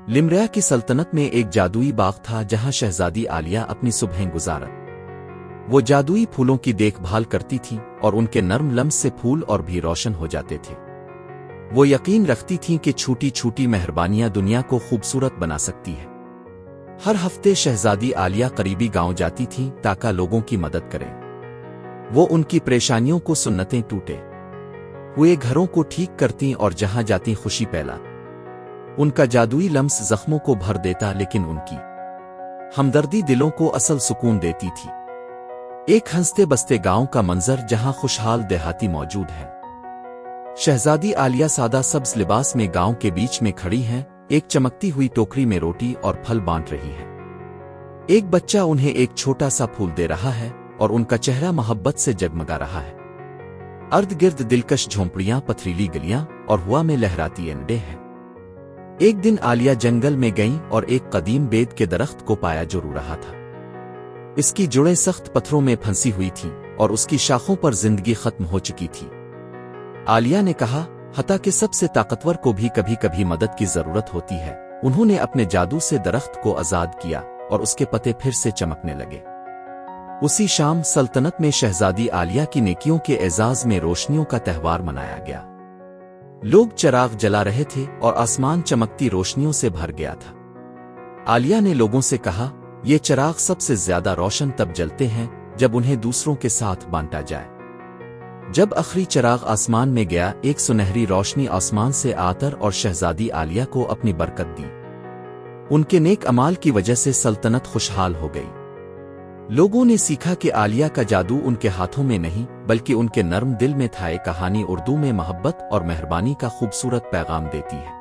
لمریا کی سلطنت میں ایک جادوئی باغ تھا جہاں شہزادی عالیہ اپنی صبحیں گزارت وہ جادوئی پھولوں کی دیکھ بھال کرتی تھی اور ان کے نرم لمس سے پھول اور بھی روشن ہو جاتے تھے۔ وہ یقین رکھتی تھیں کہ چھوٹی چھوٹی مہربانیاں دنیا کو خوبصورت بنا سکتی ہے۔ ہر ہفتے شہزادی عالیہ قریبی گاؤں جاتی تھیں تاکہ لوگوں کی مدد کریں۔ وہ ان کی پریشانیوں کو سنتیں ٹوٹے ہوئے گھروں کو ٹھیک کرتیں اور جہاں جاتی خوشی پھیلا۔ ان کا جادوئی لمس زخموں کو بھر دیتا لیکن ان کی ہمدردی دلوں کو اصل سکون دیتی تھی۔ ایک ہنستے بستے گاؤں کا منظر جہاں خوشحال دیہاتی موجود ہے۔ شہزادی عالیہ سادہ سبز لباس میں گاؤں کے بیچ میں کھڑی ہیں، ایک چمکتی ہوئی ٹوکری میں روٹی اور پھل بانٹ رہی ہے۔ ایک بچہ انہیں ایک چھوٹا سا پھول دے رہا ہے اور ان کا چہرہ محبت سے جگمگا رہا ہے۔ ارد گرد دلکش جھونپڑیاں، پتھریلی گلیاں اور ہوا میں لہراتی انڈے ہیں۔ ایک دن عالیہ جنگل میں گئیں اور ایک قدیم بید کے درخت کو پایا جو رو رہا تھا۔ اس کی جڑیں سخت پتھروں میں پھنسی ہوئی تھیں اور اس کی شاخوں پر زندگی ختم ہو چکی تھی۔ عالیہ نے کہا، حتیٰ کہ سب سے طاقتور کو بھی کبھی کبھی مدد کی ضرورت ہوتی ہے۔ انہوں نے اپنے جادو سے درخت کو آزاد کیا اور اس کے پتے پھر سے چمکنے لگے۔ اسی شام سلطنت میں شہزادی عالیہ کی نیکیوں کے اعزاز میں روشنیوں کا تہوار منایا گیا۔ لوگ چراغ جلا رہے تھے اور آسمان چمکتی روشنیوں سے بھر گیا تھا۔ عالیہ نے لوگوں سے کہا، یہ چراغ سب سے زیادہ روشن تب جلتے ہیں جب انہیں دوسروں کے ساتھ بانٹا جائے۔ جب آخری چراغ آسمان میں گیا، ایک سنہری روشنی آسمان سے آتر اور شہزادی عالیہ کو اپنی برکت دی۔ ان کے نیک اعمال کی وجہ سے سلطنت خوشحال ہو گئی۔ لوگوں نے سیکھا کہ عالیہ کا جادو ان کے ہاتھوں میں نہیں بلکہ ان کے نرم دل میں تھا۔ کہانی اردو میں محبت اور مہربانی کا خوبصورت پیغام دیتی ہے۔